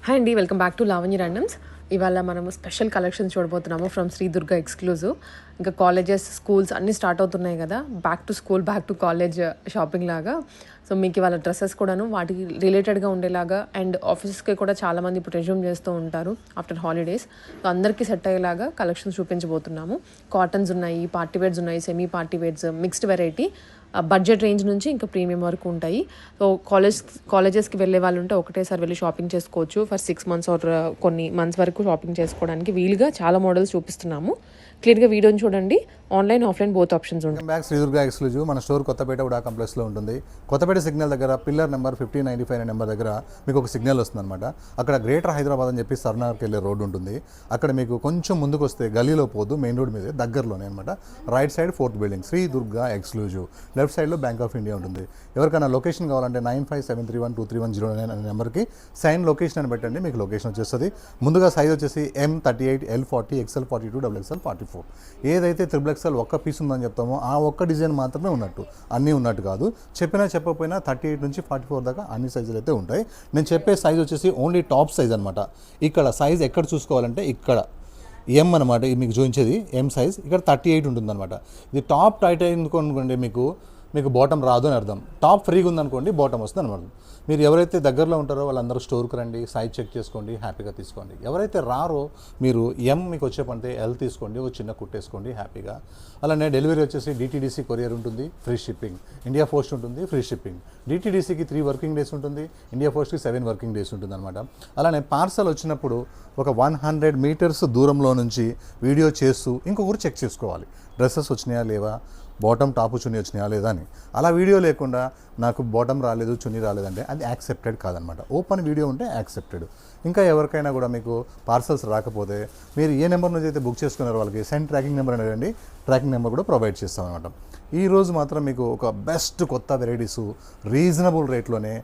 Hi అండి, welcome back to Lavanya randoms. ఇవాళ మనము స్పెషల్ కలెక్షన్స్ చూడబోతున్నాము ఫ్రమ్ శ్రీ దుర్గా ఎక్స్క్లూజివ్. ఇంకా కాలేజెస్, స్కూల్స్ అన్నీ స్టార్ట్ అవుతున్నాయి కదా, back to school, back to college shopping లాగా. సో మీకు ఇవాళ డ్రెస్సెస్ కూడాను వాటికి రిలేటెడ్గా ఉండేలాగా, అండ్ ఆఫీసెస్కి కూడా చాలామంది ఇప్పుడు రెజ్యూమ్ చేస్తూ ఉంటారు ఆఫ్టర్ హాలిడేస్. సో అందరికీ సెట్ అయ్యేలాగా కలెక్షన్స్ చూపించబోతున్నాము. కాటన్స్ ఉన్నాయి, పార్టీ వేర్స్ ఉన్నాయి, semi party wears, mixed variety, budget range నుంచి ఇంకా ప్రీమియం వరకు ఉంటాయి. సో కాలేజెస్కి వెళ్ళే వాళ్ళు ఉంటే ఒకటేసారి వెళ్ళి షాపింగ్ చేసుకోవచ్చు. ఫర్ 6 months ఆర్ కొన్ని మంత్స్ వరకు షాపింగ్ చేసుకోవడానికి వీలుగా చాలా మోడల్స్ చూపిస్తున్నాము. క్లియర్గా వీడియోని చూడండి. ఆన్లైన్, ఆఫ్లైన్ బోత్ ఆప్షన్స్ ఉంటాయి. బ్యాక్ శ్రీ దుర్గా ఎక్స్క్లూజివ్ మన స్టోర్ కొత్తపేట కూడా కాంప్లెక్స్లో ఉంటుంది. కొత్తపేట సిగ్నల్ దగ్గర పిల్లర్ నెంబర్ 1595 అనే నెంబర్ దగ్గర మీకు ఒక సిగ్నల్ వస్తుందన్నమాట. అక్కడ గ్రేటర్ హైదరాబాద్ అని చెప్పి సర్నార్కి వెళ్ళే రోడ్డు ఉంటుంది. అక్కడ మీకు కొంచెం ముందుకు వస్తే గలీలో పోదు, మెయిన్ రోడ్ మీద దగ్గరలోనే అనమాట. Right side 4th building Shri Durga exclusive, left సైడ్లో బ్యాంక్ ఆఫ్ ఇండియా ఉంటుంది. ఎవరికైనా లొకేషన్ కావాలంటే 9573123109 అనే నెంబర్కి సైన్ లొకేషన్ అని పెట్టండి, మీకు లొకేషన్ వచ్చేస్తుంది. ముందుగా సైజ్ వచ్చేసి M38, L40, XL 42, XXL 44. ఏదైతే XXL ఒక్క పీస్ ఉందని చెప్తామో ఆ ఒక్క డిజైన్ మాత్రమే ఉన్నట్టు, అన్నీ ఉన్నట్టు కాదు. చెప్పకపోయినా 38 నుంచి 44 దాకా అన్ని సైజులు అయితే ఉంటాయి. నేను చెప్పే సైజ్ వచ్చేసి ఓన్లీ టాప్ సైజ్ అనమాట. ఇక్కడ సైజ్ ఎక్కడ చూసుకోవాలంటే ఇక్కడ M అనమాట, మీకు చూపించేది M సైజ్. ఇక్కడ 38 ఉంటుందన్నమాట. ఇది టాప్ టైట్ అయిందనుకోండి మీకు బాటమ్ రాదు అని అర్థం. టాప్ ఫ్రీగా ఉందనుకోండి బాటమ్ వస్తుంది అనమాట. మీరు ఎవరైతే దగ్గరలో ఉంటారో వాళ్ళందరూ స్టోర్కి రండి, సైజ్ చెక్ చేసుకోండి, హ్యాపీగా తీసుకోండి. ఎవరైతే రారో మీరు M మీకు వచ్చే పంటే L తీసుకోండి, ఒక చిన్న కుట్టేసుకోండి హ్యాపీగా. అలానే డెలివరీ వచ్చేసి DTDC కొరియర్ ఉంటుంది, ఫ్రీ షిప్పింగ్. ఇండియా పోస్ట్ ఉంటుంది, ఫ్రీ షిప్పింగ్. DTDCకి 3 వర్కింగ్ డేస్ ఉంటుంది, ఇండియా పోస్ట్కి 7 వర్కింగ్ డేస్ ఉంటుంది అనమాట. అలానే పార్సల్ వచ్చినప్పుడు ఒక 100 meters దూరంలో నుంచి వీడియో చేస్తూ ఇంకొకరు చెక్ చేసుకోవాలి, డ్రెస్సెస్ వచ్చినాయా లేవా, బాటమ్ టాప్ చున్నీ వచ్చినాయా లేదా అని. అలా వీడియో లేకుండా నాకు బాటమ్ రాలేదు, చున్నీ రాలేదంటే అది యాక్సెప్టెడ్ కాదనమాట. ఓపెన్ వీడియో ఉంటే యాక్సెప్టెడ్. ఇంకా ఎవరికైనా కూడా మీకు పార్సల్స్ రాకపోతే మీరు ఏ నెంబర్ నుంచి అయితే బుక్ చేసుకున్నారో వాళ్ళకి సెండ్ ట్రాకింగ్ నెంబర్ అని అడగండి, ట్రాకింగ్ నెంబర్ కూడా ప్రొవైడ్ చేస్తామన్నమాట. ఈరోజు మాత్రం మీకు ఒక బెస్ట్ కొత్త వెరైటీసు రీజనబుల్ రేట్లోనే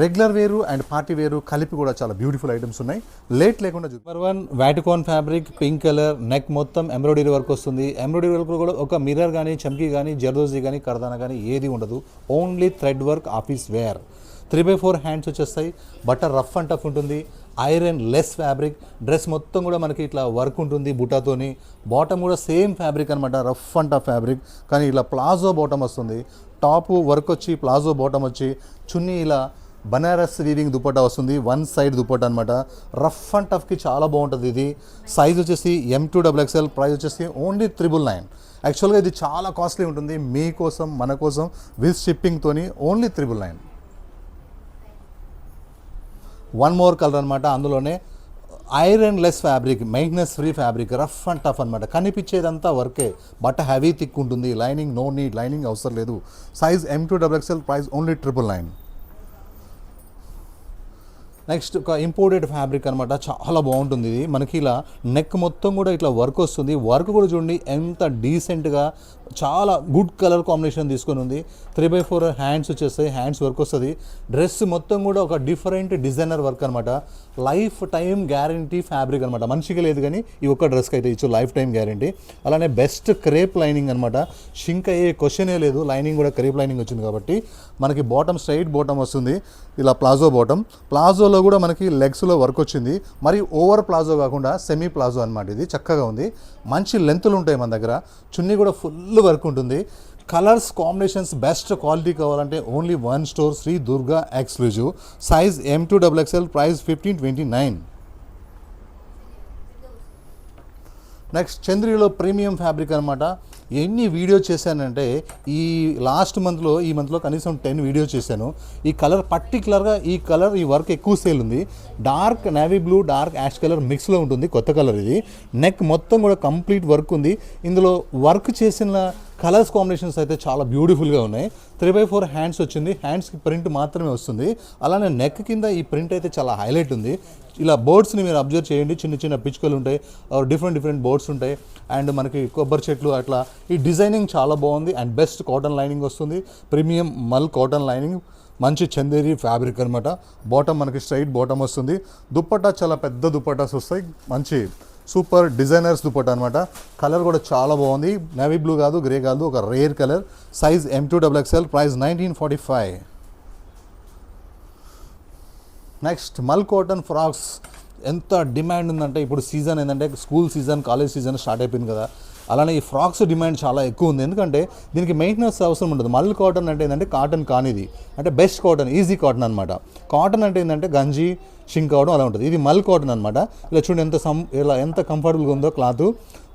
రెగ్యులర్ వేరు అండ్ పార్టీ వేరు కలిపి కూడా చాలా బ్యూటిఫుల్ ఐటమ్స్ ఉన్నాయి. లేట్ లేకుండా number 1 Vatican fabric, pink colour, neck మొత్తం ఎంబ్రాయిడరీ వర్క్ వస్తుంది. ఎంబ్రాయిడరీ వర్క్ కూడా ఒక మిర్రర్ కానీ, చమ్కీ కానీ, జర్దోజీ కానీ, కర్దానా కానీ ఏది ఉండదు. Only thread work, office wear. 3/4 hands వచ్చేస్తాయి. బట్టర్ రఫ్ అండ్ టఫ్ ఉంటుంది. Iron less fabric. డ్రెస్ మొత్తం కూడా మనకి ఇట్లా వర్క్ ఉంటుంది బుటాతోని. బాటమ్ కూడా సేమ్ ఫ్యాబ్రిక్ అనమాట, రఫ్ అండ్ టఫ్ ఫ్యాబ్రిక్. కానీ ఇలా ప్లాజో బాటమ్ వస్తుంది. టాప్ వర్క్ వచ్చి ప్లాజో బాటమ్ వచ్చి, చున్నీ ఇలా బనారస్ వీవింగ్ దుపట్టా వస్తుంది, 1 side దుపట్టా అనమాట. రఫ్ అండ్ టఫ్కి చాలా బాగుంటుంది. ఇది సైజ్ వచ్చేసి M2XXL, ప్రైస్ వచ్చేసి ఓన్లీ 999. యాక్చువల్గా ఇది చాలా కాస్ట్లీ ఉంటుంది. మీకోసం, మన కోసం, విత్ షిప్పింగ్తోని ఓన్లీ 999. 1 more కలర్ అనమాట. అందులోనే iron less fabric, maintenance free fabric, rough and tough అనమాట. కనిపించేదంతా వర్కే, బట్ హెవీ థిక్ ఉంటుంది. లైనింగ్ నో నీడ్, లైనింగ్ అవసరం లేదు. Size M2XXL, price only 999. Next ఒక ఇంపోర్టెడ్ ఫ్యాబ్రిక్ అనమాట, చాలా బాగుంటుంది ఇది. మనకి ఇలా నెక్ మొత్తం కూడా ఇట్లా వర్క్ వస్తుంది. వర్క్ కూడా చూడండి ఎంత డీసెంట్గా, చాలా గుడ్ కలర్ కాంబినేషన్ తీసుకొని ఉంది. 3/4 హ్యాండ్స్ వచ్చేస్తాయి, హ్యాండ్స్ వర్క్ వస్తుంది. డ్రెస్ మొత్తం కూడా ఒక డిఫరెంట్ డిజైనర్ వర్క్ అనమాట. లైఫ్ టైం గ్యారంటీ ఫ్యాబ్రిక్ అనమాట. మనిషికి లేదు కానీ ఈ ఒక్క డ్రెస్కి అయితే ఇచ్చు లైఫ్ టైం గ్యారంటీ. అలానే బెస్ట్ క్రేప్ లైనింగ్ అనమాట. షింక్ అయ్యే క్వశ్చనే లేదు. లైనింగ్ కూడా క్రేప్ లైనింగ్ వచ్చింది కాబట్టి మనకి బాటమ్ స్ట్రైట్ బాటమ్ వస్తుంది. ఇలా ప్లాజో బాటమ్. ప్లాజోలో కూడా మనకి లెగ్స్లో వర్క్ వచ్చింది. మరి ఓవర్ ప్లాజో కాకుండా సెమీ ప్లాజో అనమాట. ఇది చక్కగా ఉంది. మంచి లెంత్లు ఉంటాయి మన దగ్గర. చున్నీ కూడా ఫుల్ వర్క్ ఉంటుంది. కలర్స్ కాంబినేషన్స్ బెస్ట్ క్వాలిటీ కావాలంటే only 1 store, Sri Durga exclusive. Size M2XXL, price 1529. Next చంద్రిలో ప్రీమియం ఫ్యాబ్రిక్ అనమాట. ఎన్ని వీడియో చేశానంటే ఈ మంత్లో కనీసం 10 వీడియో చేశాను. ఈ కలర్ పర్టికులర్గా ఈ వర్క్ ఎక్కువ సేల్ ఉంది. Dark navy blue, dark ash colour మిక్స్లో ఉంటుంది. కొత్త కలర్ ఇది. నెక్ మొత్తం కూడా కంప్లీట్ వర్క్ ఉంది. ఇందులో వర్క్ చేసిన కలర్స్ కాంబినేషన్స్ అయితే చాలా బ్యూటిఫుల్గా ఉన్నాయి. 3/4 హ్యాండ్స్ వచ్చింది. హ్యాండ్స్కి ప్రింట్ మాత్రమే వస్తుంది. అలానే నెక్ కింద ఈ ప్రింట్ అయితే చాలా హైలైట్ ఉంది. ఇలా బర్డ్స్ని మీరు అబ్జర్వ్ చేయండి. చిన్న చిన్న పిచ్చుకలు ఉంటాయి, డిఫరెంట్ బర్డ్స్ ఉంటాయి. అండ్ మనకి కొబ్బరి చెట్లు అట్లా. ఈ డిజైనింగ్ చాలా బాగుంది. అండ్ బెస్ట్ కాటన్ లైనింగ్ వస్తుంది. ప్రీమియం మల్ కాటన్ లైనింగ్, మంచి చందేరి ఫ్యాబ్రిక్ అనమాట. బాటమ్ మనకి స్ట్రైట్ బాటమ్ వస్తుంది. దుప్పట్టా చాలా పెద్ద దుప్పటాస్ వస్తాయి. మంచి సూపర్ డిజైనర్స్ దుపట్టా అనమాట. కలర్ కూడా చాలా బాగుంది. నేవీ బ్లూ కాదు, గ్రే కాదు, ఒక rare colour. Size M2XXL, price 1945. Next మల్ కాటన్ ఫ్రాక్స్ ఎంత డిమాండ్ ఉందంటే ఇప్పుడు సీజన్ ఏంటంటే school season college season start అయిపోయింది కదా, అలానే ఈ ఫ్రాక్స్ డిమాండ్ చాలా ఎక్కువ ఉంది. ఎందుకంటే దీనికి మెయింటెనెన్స్ అవసరం ఉంటుంది. మల్ కాటన్ అంటే ఏంటంటే కాటన్ కానిది అంటే బెస్ట్ కాటన్, ఈజీ కాటన్ అనమాట. కాటన్ అంటే ఏంటంటే గంజి షింక్ అవడం అలా ఉంటుంది. ఇది మల్ కాటన్ అనమాట. ఇలా చూడండి ఇలా ఎంత కంఫర్టబుల్గా ఉందో క్లాత్.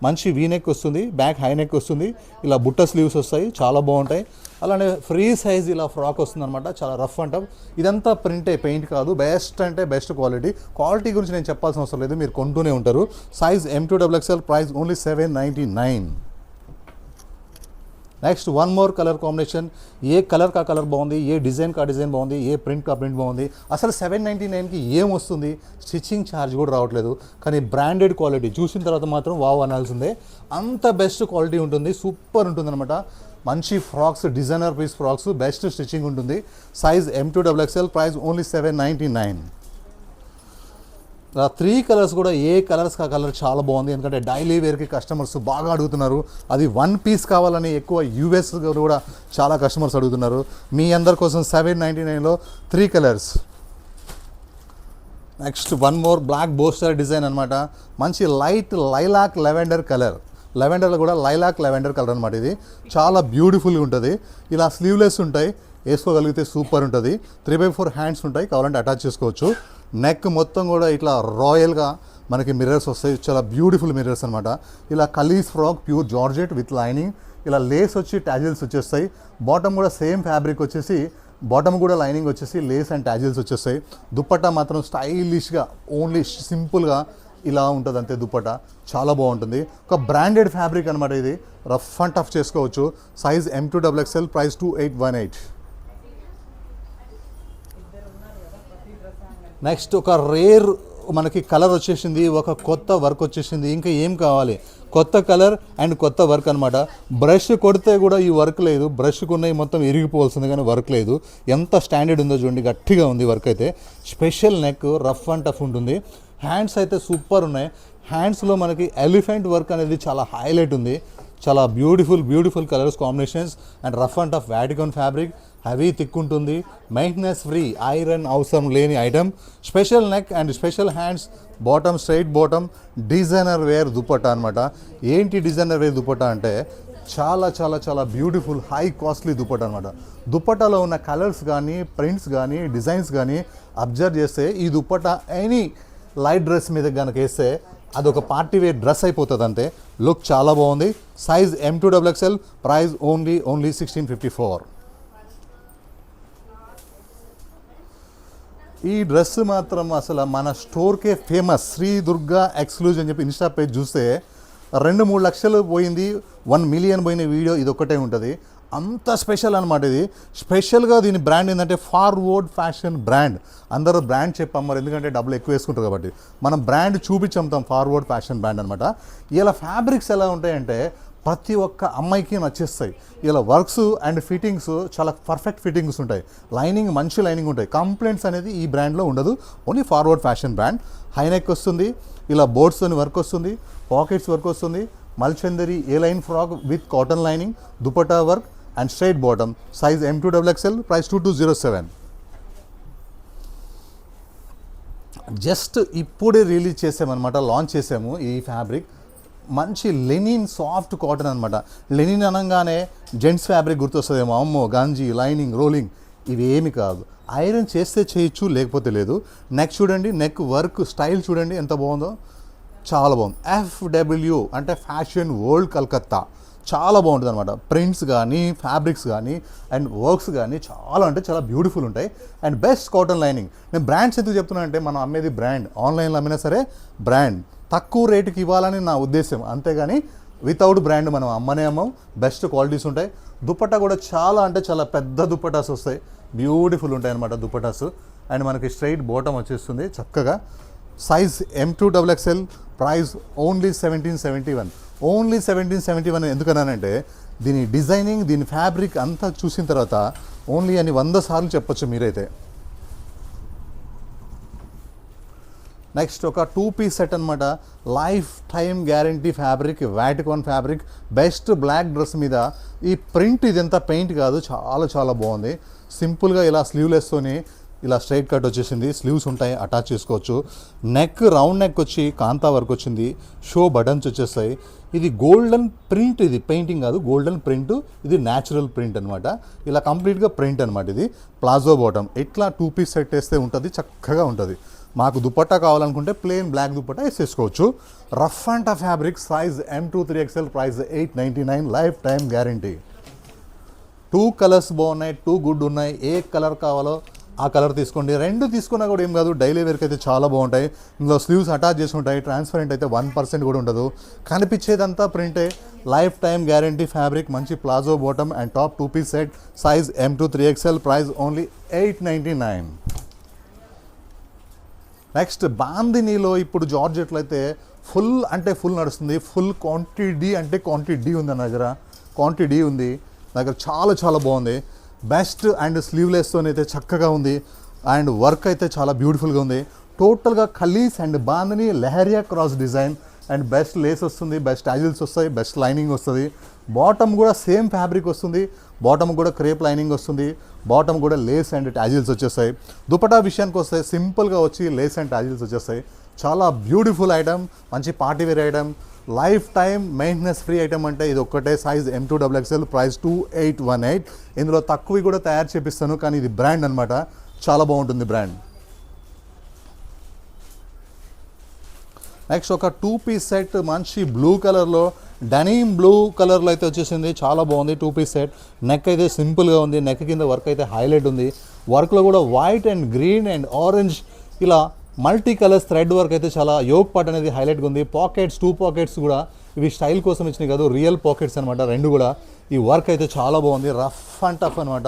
మంచి వీ నెక్ వస్తుంది, బ్యాక్ హై నెక్ వస్తుంది, ఇలా బుట్ట స్లీవ్స్ వస్తాయి, చాలా బాగుంటాయి. అలానే ఫ్రీ సైజ్ ఇలా ఫ్రాక్ వస్తుంది అనమాట, చాలా రఫ్ అంటాం. ఇదంతా ప్రింటే, పెయింట్ కాదు. బెస్ట్ అంటే బెస్ట్ క్వాలిటీ. క్వాలిటీ గురించి నేను చెప్పాల్సిన అవసరం లేదు, మీరు కొంటూనే ఉంటారు. Size M2XXL, price only 799. Next one more colour combination. ఏ కలర్ కా కలర్ బాగుంది, ఏ డిజైన్ కా డిజైన్ బాగుంది, ఏ ప్రింట్ కా ప్రింట్ బాగుంది. అసలు 799కి ఏం వస్తుంది, స్టిచ్చింగ్ ఛార్జ్ కూడా రావట్లేదు. కానీ బ్రాండెడ్ క్వాలిటీ చూసిన తర్వాత మాత్రం వావ్ అనాల్సిందే. అంత బెస్ట్ క్వాలిటీ ఉంటుంది, సూపర్ ఉంటుంది అనమాట. మంచి frocks, designer piece frocks, best stitching ఉంటుంది. Size M2XXL, price only 799. 3 colours కూడా ఏ కలర్స్ కా కలర్ చాలా బాగుంది. ఎందుకంటే డైలీ వేర్కి కస్టమర్స్ బాగా అడుగుతున్నారు. అది 1 పీస్ కావాలని ఎక్కువ US కూడా చాలా కస్టమర్స్ అడుగుతున్నారు. మీ అందరి కోసం 799లో 3 colours. Next one more blockbuster design అనమాట. మంచి లైట్ లైలాక్ లెవెండర్ కలర్. లెవెండర్లో కూడా లైలాక్ లెవెండర్ కలర్ అనమాట. ఇది చాలా బ్యూటిఫుల్గా ఉంటుంది. ఇలా స్లీవ్లెస్ ఉంటాయి, వేసుకోగలిగితే సూపర్ ఉంటుంది. 3/4 హ్యాండ్స్ ఉంటాయి, కావాలంటే అటాచ్ చేసుకోవచ్చు. నెక్ మొత్తం కూడా ఇట్లా రాయల్గా మనకి మిర్రర్స్ వస్తాయి, చాలా బ్యూటిఫుల్ మిర్రర్స్ అనమాట. ఇలా కలీస్ frock, pure georgette with lining. ఇలా లేస్ వచ్చి టాజిల్స్ వచ్చేస్తాయి. బాటమ్ కూడా సేమ్ ఫ్యాబ్రిక్ వచ్చేసి, బాటమ్ కూడా లైనింగ్ వచ్చేసి లేస్ అండ్ టాజిల్స్ వచ్చేస్తాయి. దుప్పట్టా మాత్రం స్టైలిష్గా ఓన్లీ సింపుల్గా ఇలా ఉంటుంది అంతే. దుప్పట్టా చాలా బాగుంటుంది. ఒక బ్రాండెడ్ ఫ్యాబ్రిక్ అనమాట. ఇది రఫ్ అండ్ టఫ్ చేసుకోవచ్చు. Size M2XXL, price 2818. నెక్స్ట్ ఒక రేర్ మనకి కలర్ వచ్చేసింది, ఒక కొత్త వర్క్ వచ్చేసింది. ఇంకా ఏం కావాలి, కొత్త కలర్ అండ్ కొత్త వర్క్ అనమాట. బ్రష్ కొడితే కూడా ఈ వర్క్ లేదు, బ్రష్కు ఉన్నవి మొత్తం ఇరిగిపోవాల్సింది కానీ వర్క్ లేదు. ఎంత స్టాండర్డ్ ఉందో చూడండి, గట్టిగా ఉంది వర్క్ అయితే. Special neck, rough and tough ఉంటుంది. హ్యాండ్స్ అయితే సూపర్ ఉన్నాయి. హ్యాండ్స్లో మనకి ఎలిఫెంట్ వర్క్ అనేది చాలా హైలైట్ ఉంది. చాలా beautiful colours combinations and rough and tough వాటికన్ ఫ్యాబ్రిక్. హెవీ థిక్ ఉంటుంది, మెయింటెనెన్స్ ఫ్రీ, ఐరన్ అవసరం లేని item. Special neck and special hands, bottom straight bottom, designer wear dupatta అనమాట. ఏంటి డిజైనర్ వేర్ దుపట్టా అంటే చాలా చాలా చాలా బ్యూటిఫుల్ హై కాస్ట్లీ దుపట్టా అనమాట. దుపట్టాలో ఉన్న కలర్స్ కానీ, ప్రింట్స్ కానీ, డిజైన్స్ కానీ అబ్జర్వ్ చేస్తే ఈ దుపట్టా ఎనీ లైట్ డ్రెస్ మీద కనుక వేస్తే అదొక పార్టీ వేర్ డ్రెస్ అయిపోతుంది అంతే. లుక్ చాలా బాగుంది. Size M2XXL, price only 1654. ఈ డ్రెస్ మాత్రం అసలు మన స్టోర్కే ఫేమస్. శ్రీ దుర్గా ఎక్స్క్లూజివ్ అని చెప్పి ఇన్స్టా పేజ్ చూస్తే 2-3 లక్షలు పోయింది, 1 మిలియన్ పోయిన వీడియో ఇది ఒక్కటే ఉంటుంది. అంత స్పెషల్ అనమాట ఇది. స్పెషల్గా దీని బ్రాండ్ ఏంటంటే ఫార్వర్డ్ ఫ్యాషన్ బ్రాండ్. అందరూ బ్రాండ్ చెప్పమ్మరు, ఎందుకంటే డబ్బులు ఎక్కువ వేసుకుంటారు కాబట్టి. మనం బ్రాండ్ చూపించమ్తాం, ఫార్వర్డ్ ఫ్యాషన్ బ్రాండ్ అనమాట. ఇలా ఫ్యాబ్రిక్స్ ఎలా ఉంటాయంటే ప్రతి ఒక్క అమ్మాయికి నచ్చేస్తాయి. ఇలా వర్క్స్ అండ్ ఫిట్టింగ్స్ చాలా పర్ఫెక్ట్ ఫిట్టింగ్స్ ఉంటాయి. లైనింగ్ మంచి లైనింగ్ ఉంటాయి. కంప్లైంట్స్ అనేది ఈ బ్రాండ్లో ఉండదు. Only forward fashion brand. High neck వస్తుంది, ఇలా బోర్డ్స్తో వర్క్ వస్తుంది, పాకెట్స్ వర్క్ వస్తుంది, మల్చందరి A line frock with cotton lining, dupatta work and straight bottom. Size M2XXL, price 2207. Just ఇప్పుడే రిలీజ్ చేసామన్నమాట, లాంచ్ చేసాము ఈ ఫ్యాబ్రిక్. మంచి లెనిన్ సాఫ్ట్ కాటన్ అనమాట. లెనిన్ అనగానే జెంట్స్ ఫ్యాబ్రిక్ గుర్తొస్తుందేమో, అమ్మో గంజి, లైనింగ్, రోలింగ్, ఇవి ఏమి కాదు. ఐరన్ చేస్తే చేయొచ్చు, లేకపోతే లేదు. నెక్ చూడండి, నెక్ వర్క్ స్టైల్ చూడండి ఎంత బాగుందో, చాలా బాగుంది. FW అంటే ఫ్యాషన్ వరల్డ్ కలకత్తా. చాలా బాగుంటుంది అనమాట. ప్రింట్స్ కానీ, ఫ్యాబ్రిక్స్ కానీ అండ్ వర్క్స్ కానీ చాలా అంటే చాలా బ్యూటిఫుల్ ఉంటాయి. And best cotton lining. నేను బ్రాండ్స్ ఎందుకు చెప్తున్నా అంటే మనం అమ్మేది బ్రాండ్, ఆన్లైన్లో అమ్మినా సరే బ్రాండ్, తక్కువ రేటుకి ఇవ్వాలని నా ఉద్దేశం. అంతేగాని వితౌట్ బ్రాండ్ మనం అమ్మనే అమ్మం. బెస్ట్ క్వాలిటీస్ ఉంటాయి. దుపట్టా కూడా చాలా అంటే చాలా పెద్ద దుపట్టాస్ వస్తాయి, బ్యూటిఫుల్ ఉంటాయి అనమాట దుపట్టాస్. అండ్ మనకి స్ట్రైట్ బాటమ్ వచ్చేస్తుంది చక్కగా. Size M2XXL, price only 1771. Only 1771 ఎందుకన్నానంటే దీని డిజైనింగ్, దీని ఫ్యాబ్రిక్ అంతా చూసిన తర్వాత ఓన్లీ అని 100 సార్లు చెప్పొచ్చు మీరైతే. నెక్స్ట్ ఒక 2 పీస్ సెట్ అనమాట. లైఫ్ టైమ్ గ్యారంటీ ఫ్యాబ్రిక్, వాటికాన్ ఫ్యాబ్రిక్. బెస్ట్ బ్లాక్ డ్రెస్ మీద ఈ ప్రింట్, ఇదంతా పెయింట్ కాదు, చాలా చాలా బాగుంది. సింపుల్గా ఇలా స్లీవ్లెస్తోని ఇలా స్ట్రైట్ కట్ వచ్చేసింది, స్లీవ్స్ ఉంటాయి, అటాచ్ చేసుకోవచ్చు. నెక్ రౌండ్ నెక్ వచ్చి కాంతా వర్క్ వచ్చింది, షో బటన్స్ వచ్చేస్తాయి. ఇది గోల్డెన్ ప్రింట్, ఇది పెయింటింగ్ కాదు, గోల్డెన్ ప్రింట్, ఇది న్యాచురల్ ప్రింట్ అనమాట. ఇలా కంప్లీట్గా ప్రింట్ అనమాట. ఇది ప్లాజో బాటమ్, ఇట్లా 2 పీస్ సెట్ వేస్తే ఉంటుంది, చక్కగా ఉంటుంది. మాకు దుపట్టా కావాలనుకుంటే ప్లెయిన్ బ్లాక్ దుపట్టా వేసేసుకోవచ్చు. Rough and tough fabric, size M2 3XL, price 899, life time guarantee. 2 colours బాగున్నాయి, 2 గుడ్ ఉన్నాయి. ఏ కలర్ కావాలో ఆ కలర్ తీసుకోండి. 2 తీసుకున్నా కూడా ఏం కాదు, డైలీ వేర్కి అయితే చాలా బాగుంటాయి. ఇందులో స్లీవ్స్ అటాచ్ చేసి ఉంటాయి, ట్రాన్స్పరెంట్ అయితే 1% కూడా ఉండదు, కనిపించేదంతా ప్రింటే. లైఫ్ టైం గ్యారంటీ ఫ్యాబ్రిక్, మంచి palazzo bottom and top 2 piece set, size M2 3XL, price only 899. Next బాందినీలో ఇప్పుడు జార్జెట్లో అయితే ఫుల్ అంటే ఫుల్ నడుస్తుంది. ఫుల్ క్వాంటిటీ అంటే క్వాంటిటీ ఉంది అన్న దగ్గర, క్వాంటిటీ ఉంది దగ్గర, చాలా చాలా బాగుంది. బెస్ట్ అండ్ స్లీవ్లెస్తో అయితే చక్కగా ఉంది అండ్ వర్క్ అయితే చాలా బ్యూటిఫుల్గా ఉంది. టోటల్గా ఖలీస్ and bandhani leheriya cross design and best lace వస్తుంది, బెస్ట్ టాజిల్స్ వస్తాయి, బెస్ట్ లైనింగ్ వస్తుంది. బాటమ్ కూడా సేమ్ ఫ్యాబ్రిక్ వస్తుంది, బాటమ్ కూడా క్రేప్ లైనింగ్ వస్తుంది, బాటమ్ కూడా లేస్ అండ్ టాజిల్స్ వచ్చేస్తాయి. దుపట్టా విషయానికి వస్తే సింపుల్గా వచ్చి లేస్ అండ్ టాజిల్స్ వచ్చేస్తాయి. చాలా బ్యూటిఫుల్ ఐటమ్, మంచి party wear item, life time maintenance free item. అంటే ఇది ఒక్కటే, సైజ్ M2 XXL, ప్రైస్ 2818. ఇందులో తక్కువ కూడా తయారు చేపిస్తాను, కానీ ఇది బ్రాండ్ అనమాట, చాలా బాగుంటుంది బ్రాండ్. నెక్స్ట్ ఒక 2 పీస్ సెట్, మంచి బ్లూ కలర్లో, డెనిమ్ బ్లూ కలర్లో అయితే వచ్చేసింది, చాలా బాగుంది. 2 పీస్ సెట్, నెక్ అయితే సింపుల్గా ఉంది, నెక్ కింద వర్క్ అయితే హైలైట్ ఉంది. వర్క్లో కూడా white and green and orange ఇలా మల్టీ కలర్స్ థ్రెడ్ వర్క్ అయితే చాలా, యోక్ పార్ట్ అనేది హైలైట్గా ఉంది. పాకెట్స్, 2 పాకెట్స్ కూడా ఇవి స్టైల్ కోసం ఇచ్చినాయి కాదు, రియల్ పాకెట్స్ అనమాట 2 కూడా. ఈ వర్క్ అయితే చాలా బాగుంది, రఫ్ అండ్ టఫ్ అనమాట.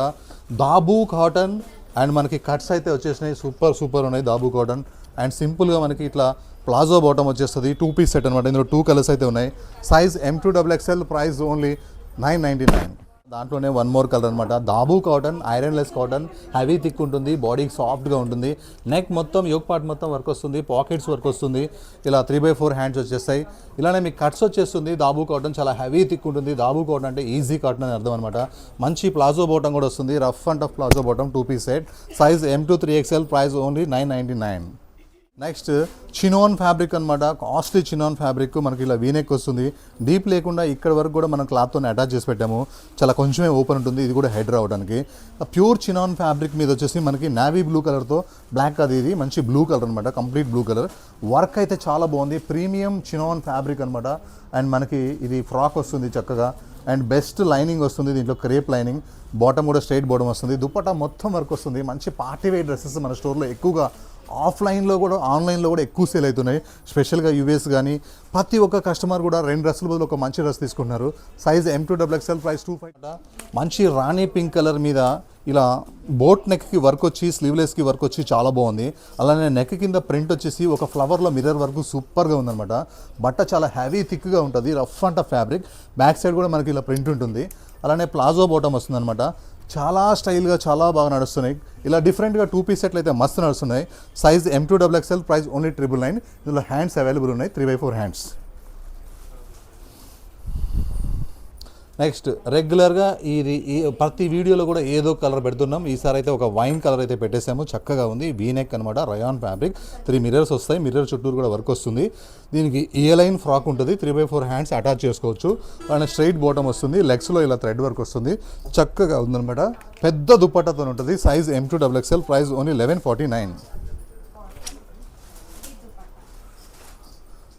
దాబూ కాటన్ అండ్ మనకి కట్స్ అయితే వచ్చేసినాయి, సూపర్ ఉన్నాయి దాబూ కాటన్. అండ్ సింపుల్గా మనకి ఇట్లా ప్లాజో బాటమ్ వచ్చేస్తుంది, 2 పీస్ సెట్ అనమాట. ఇందులో 2 కలర్స్ అయితే ఉన్నాయి, size M2 XXL, price only 999. దాంట్లోనే 1 మోర్ కలర్ అనమాట, dabu cotton, ironless cotton, heavy thick ఉంటుంది, బాడీకి సాఫ్ట్గా ఉంటుంది. నెక్ మొత్తం యోక్ పార్ట్ మొత్తం వర్క్ వస్తుంది, పాకెట్స్ వర్క్ వస్తుంది, ఇలా 3/4 హ్యాండ్స్ వచ్చేస్తాయి. ఇలానే మీకు కట్స్ వచ్చేస్తుంది. దాబూ కాటన్ చాలా హెవీ థిక్ ఉంటుంది. దాబూ కాటన్ అంటే ఈజీ కాటన్ అని అర్థం అనమాట. మంచి ప్లాజో బాటమ్ కూడా వస్తుంది, rough and tough palazzo bottom, 2 piece set, size M2 3XL, price only 999. Next chinon fabric అనమాట, కాస్ట్లీ చినాన్ ఫ్యాబ్రిక్. మనకి ఇలా వీనెక్ వస్తుంది, డీప్ లేకుండా ఇక్కడ వరకు కూడా మనం క్లాత్తో అటాచ్ చేసి పెట్టాము, చాలా కొంచెమే ఓపెన్ ఉంటుంది. ఇది కూడా హెడ్ రావడానికి. ప్యూర్ చినాన్ ఫ్యాబ్రిక్ మీద వచ్చేసి మనకి నావీ బ్లూ కలర్తో, బ్లాక్ అది ఇది మంచి బ్లూ కలర్ అనమాట, కంప్లీట్ బ్లూ కలర్. వర్క్ అయితే చాలా బాగుంది, ప్రీమియం చినాన్ ఫ్యాబ్రిక్ అనమాట. అండ్ మనకి ఇది ఫ్రాక్ వస్తుంది చక్కగా, అండ్ బెస్ట్ లైనింగ్ వస్తుంది, దీంట్లో క్రేప్ లైనింగ్, బాటమ్ కూడా స్ట్రైట్ బాటమ్ వస్తుంది. దుపట్టా మొత్తం వర్క్ వస్తుంది. మంచి పార్టీ వేర్ డ్రెస్సెస్ మన స్టోర్లో ఎక్కువగా, ఆఫ్లైన్లో కూడా ఆన్లైన్లో కూడా ఎక్కువ సేల్ అవుతున్నాయి. స్పెషల్గా యూఎస్ కానీ ప్రతి ఒక్క కస్టమర్ కూడా 2 డ్రెస్సుల బదులు ఒక మంచి డ్రెస్ తీసుకుంటున్నారు. Size M2 XXL, price 25. మంచి రాణి పింక్ కలర్ మీద ఇలా బోట్ నెక్కి వర్క్ వచ్చి, స్లీవ్లెస్కి వర్క్ వచ్చి చాలా బాగుంది. అలానే నెక్ కింద ప్రింట్ వచ్చేసి ఒక ఫ్లవర్లో మిర్రర్ వర్క్ సూపర్గా ఉందన్నమాట. బట్ట చాలా హెవీ థిక్గా ఉంటుంది, rough and tough fabric. Back side కూడా మనకి ఇలా ప్రింట్ ఉంటుంది. అలానే ప్లాజో బాటమ్ వస్తుందన్నమాట. చాలా స్టైల్గా చాలా బాగా నడుస్తున్నాయి. ఇలా డిఫరెంట్గా 2 పీస్ సెట్లు అయితే మస్తు నడుస్తున్నాయి. Size M2 XXL, price only 999. ఇందులో హ్యాండ్స్ అవైలబుల్ ఉన్నాయి, 3/4 హ్యాండ్స్. నెక్స్ట్ రెగ్యులర్గా ఇది ప్రతి వీడియోలో కూడా ఏదో కలర్ పెడుతున్నాం. ఈసారి అయితే ఒక వైన్ కలర్ అయితే పెట్టేసాము, చక్కగా ఉంది. వీనెక్ అనమాట, రయాన్ ఫ్యాబ్రిక్, 3 మిర్రర్స్ వస్తాయి, మిర్రర్ చుట్టూరు కూడా వర్క్ వస్తుంది. దీనికి ఏ లైన్ ఫ్రాక్ ఉంటుంది, 3/4 హ్యాండ్స్ అటాచ్ చేసుకోవచ్చు. అండ్ స్ట్రైట్ బాటమ్ వస్తుంది, లెగ్స్లో ఇలా థ్రెడ్ వర్క్ వస్తుంది, చక్కగా ఉందన్నమాట. పెద్ద దుప్పట్టతో ఉంటుంది. Size M2 XXL, price only 1149.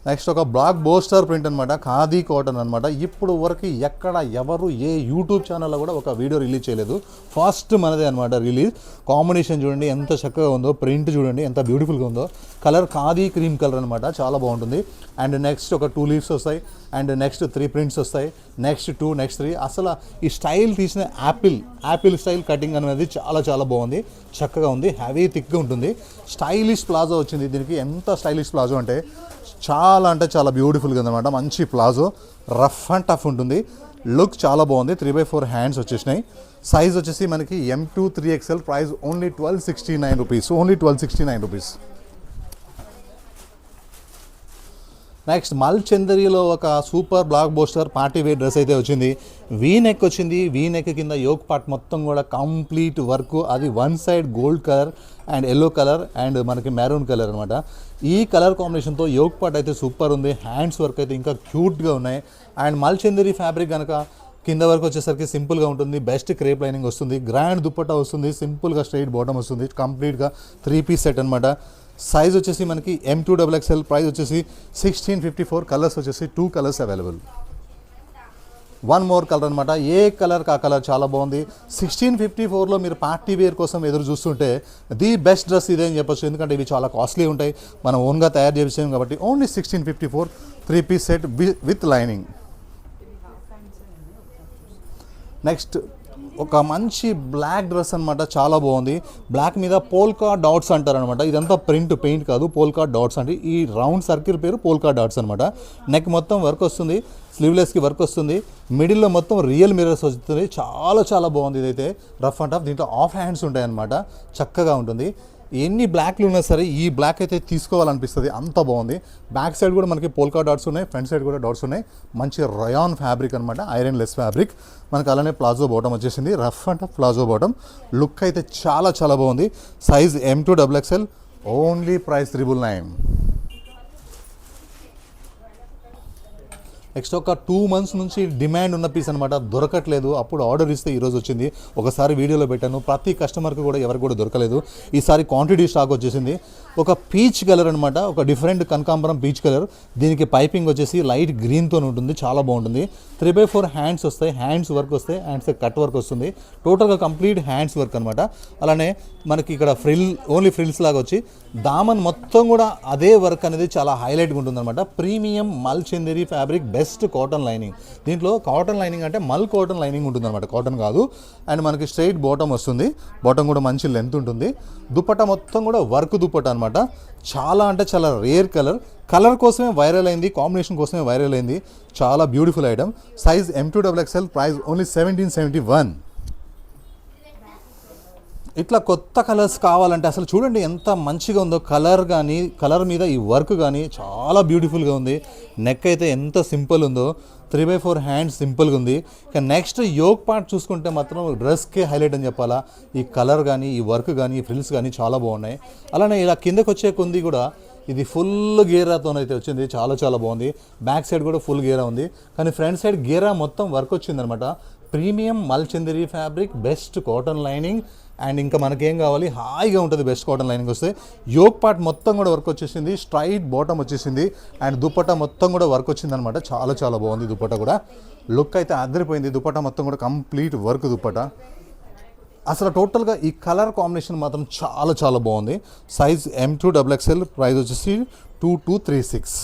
Next ఒక బ్లాక్ బోస్టర్ ప్రింట్ అనమాట, ఖాదీ కాటన్ అనమాట. ఇప్పుడు వరకు ఎక్కడ ఎవరు ఏ యూట్యూబ్ ఛానల్లో కూడా ఒక వీడియో రిలీజ్ చేయలేదు, ఫస్ట్ మనదే అనమాట రిలీజ్. కాంబినేషన్ చూడండి ఎంత చక్కగా ఉందో, ప్రింట్ చూడండి ఎంత బ్యూటిఫుల్గా ఉందో. కలర్ ఖాదీ క్రీమ్ కలర్ అనమాట, చాలా బాగుంటుంది. అండ్ నెక్స్ట్ ఒక 2 లీవ్స్ వస్తాయి, అండ్ నెక్స్ట్ 3 ప్రింట్స్ వస్తాయి, నెక్స్ట్ 2, నెక్స్ట్ 3. అసలు ఈ స్టైల్ తీసిన యాపిల్ స్టైల్ కటింగ్ అనేది చాలా చాలా బాగుంది, చక్కగా ఉంది, హెవీ థిక్గా ఉంటుంది. స్టైలిష్ ప్లాజో వచ్చింది దీనికి. ఎంత స్టైలిష్ ప్లాజో అంటే చాలా బ్యూటిఫుల్గా ఉందన్నమాట. మంచి ప్లాజో, రఫ్ అండ్ టఫ్ ఉంటుంది, లుక్ చాలా బాగుంది. 3/4 హ్యాండ్స్ వచ్చేసినాయి. సైజ్ వచ్చేసి మనకి M2 3XL, price only 1269 rupees, only 1269 rupees. Next మల్చందరిలో ఒక సూపర్ బ్లాక్ బోస్టర్ పార్టీ వేర్ డ్రెస్ అయితే వచ్చింది. వీ నెక్ వచ్చింది. వీ నెక్ కింద యోక్ పార్ట్ మొత్తం కూడా కంప్లీట్ వర్క్, అది one side gold colour and yellow colour and మనకి మెరూన్ కలర్ అనమాట. ఈ కలర్ కాంబినేషన్తో యోక్ పార్ట్ అయితే సూపర్ ఉంది. హ్యాండ్స్ వర్క్ అయితే ఇంకా క్యూట్గా ఉన్నాయి. అండ్ మల్చందరి ఫ్యాబ్రిక్ కనుక కింద వరకు వచ్చేసరికి సింపుల్గా ఉంటుంది. బెస్ట్ క్రేప్ లైనింగ్ వస్తుంది. గ్రాండ్ దుపట్టా వస్తుంది. సింపుల్గా స్ట్రైట్ బాటమ్ వస్తుంది. కంప్లీట్గా 3 పీస్ సెట్ అనమాట. సైజ్ వచ్చేసి మనకి M2XXL. ప్రైస్ వచ్చేసి 1654. కలర్స్ వచ్చేసి 2 కలర్స్ అవైలబుల్. 1 మోర్ కలర్ అనమాట. ఏ కలర్ కా కలర్ చాలా బాగుంది. 1654లో మీరు పార్టీ వేర్ కోసం ఎదురు చూస్తుంటే ది బెస్ట్ డ్రెస్ ఇదే అని చెప్పొచ్చు. ఎందుకంటే ఇవి చాలా కాస్ట్లీ ఉంటాయి. మనం ఓన్గా తయారు చేసాం కాబట్టి only 1654 3 piece set with lining. Next ఒక మంచి బ్లాక్ డ్రెస్ అనమాట. చాలా బాగుంది. బ్లాక్ మీద పోల్కా డాట్స్ అంటారనమాట. ఇదంతా ప్రింట్, పెయింట్ కాదు, పోల్కా డాట్స్ అంటే ఈ రౌండ్ సర్కిల్ పేరు పోల్కా డాట్స్ అనమాట. నెక్ మొత్తం వర్క్ వస్తుంది. స్లీవ్లెస్కి వర్క్ వస్తుంది. మిడిల్లో మొత్తం రియల్ మిర్రర్స్ వస్తుంది. చాలా చాలా బాగుంది. ఇదైతే రఫ్ అండ్ టఫ్. దీంట్లో ఆఫ్ హ్యాండ్స్ ఉంటాయి అనమాట. చక్కగా ఉంటుంది. ఎన్ని బ్లాక్లు ఉన్నా సరే ఈ బ్లాక్ అయితే తీసుకోవాలనిపిస్తుంది, అంత బాగుంది. బ్యాక్ సైడ్ కూడా మనకి పోల్కా డాట్స్ ఉన్నాయి. ఫ్రంట్ సైడ్ కూడా డాట్స్ ఉన్నాయి. మంచి రయాన్ ఫ్యాబ్రిక్ అనమాట. Iron less fabric. మనకి అలానే ప్లాజో బాటమ్ వచ్చేసింది. Rough and tough palazzo bottom. Look అయితే చాలా చాలా బాగుంది. Size M2XXL. Only price 999. Next ఒక 2 months నుంచి డిమాండ్ ఉన్న పీస్ అనమాట. దొరకట్లేదు. అప్పుడు ఆర్డర్ ఇస్తే ఈరోజు వచ్చింది. ఒకసారి వీడియోలో పెట్టాను. ప్రతి కస్టమర్కి కూడా ఎవరికి కూడా దొరకలేదు. ఈసారి క్వాంటిటీ స్టాక్ వచ్చేసింది. ఒక పీచ్ కలర్ అనమాట. ఒక డిఫరెంట్ కనకాంబరం పీచ్ కలర్. దీనికి పైపింగ్ వచ్చేసి లైట్ గ్రీన్తో ఉంటుంది. చాలా బాగుంటుంది. 3/4 హ్యాండ్స్ వస్తాయి. హ్యాండ్స్ వర్క్ వస్తాయి. హ్యాండ్స్ కట్ వర్క్ వస్తుంది. టోటల్గా కంప్లీట్ హ్యాండ్స్ వర్క్ అనమాట. అలానే మనకి ఇక్కడ ఓన్లీ ఫ్రిల్స్ లాగా వచ్చి దామన్ మొత్తం కూడా అదే వర్క్ అనేది చాలా హైలైట్గా ఉంటుంది అనమాట. ప్రీమియం మల్చందరి ఫ్యాబ్రిక్, బెస్ట్ కాటన్ లైనింగ్. దీంట్లో కాటన్ లైనింగ్ అంటే మల్ కాటన్ లైనింగ్ ఉంటుంది అనమాట. కాటన్ కాదు. అండ్ మనకి స్ట్రైట్ బాటమ్ వస్తుంది. బాటమ్ కూడా మంచి లెంత్ ఉంటుంది. దుపట్టా మొత్తం కూడా వర్క్ దుపట్టా అనమాట. చాలా అంటే చాలా రేర్ కలర్. కలర్ కోసమే వైరల్ అయింది. కాంబినేషన్ కోసమే వైరల్ అయింది. చాలా beautiful item. Size M2XXL. Price only 1771. ఇట్లా కొత్త కలర్స్ కావాలంటే అసలు చూడండి ఎంత మంచిగా ఉందో. కలర్ మీద ఈ వర్క్ కానీ చాలా బ్యూటిఫుల్గా ఉంది. నెక్ అయితే ఎంత సింపుల్ ఉందో. 3/4 హ్యాండ్స్ సింపుల్గా ఉంది. ఇక నెక్స్ట్ యోక్ పార్ట్ చూసుకుంటే మాత్రం డ్రెస్కే హైలైట్ అని చెప్పాలా. ఈ కలర్ కానీ, ఈ వర్క్ కానీ, ఈ ఫ్రిల్స్ కానీ చాలా బాగున్నాయి. అలానే ఇలా కిందకు వచ్చే కొంది కూడా ఇది ఫుల్ గేరాతోనైతే వచ్చింది. చాలా చాలా బాగుంది. బ్యాక్ సైడ్ కూడా ఫుల్ గేరా ఉంది. కానీ ఫ్రంట్ సైడ్ గేరా మొత్తం వర్క్ వచ్చిందనమాట. ప్రీమియం మల్చందరి fabric, best cotton lining. And ఇంకా మనకేం కావాలి, హాయిగా ఉంటుంది బెస్ట్ కాటన్ లైనింగ్ వస్తే. యోక్ పార్ట్ మొత్తం కూడా వర్క్ వచ్చేసింది. స్ట్రైట్ బాటమ్ వచ్చేసింది. అండ్ దుపట్టా మొత్తం కూడా వర్క్ వచ్చింది అనమాట. చాలా చాలా బాగుంది దుపట్టా కూడా. లుక్ అయితే అదిరిపోయింది. దుపట్టా మొత్తం కూడా కంప్లీట్ వర్క్ దుపట్టా. అసలు టోటల్గా ఈ కలర్ కాంబినేషన్ మాత్రం చాలా చాలా బాగుంది. Size M2XXL. ప్రైస్ వచ్చేసి 2236.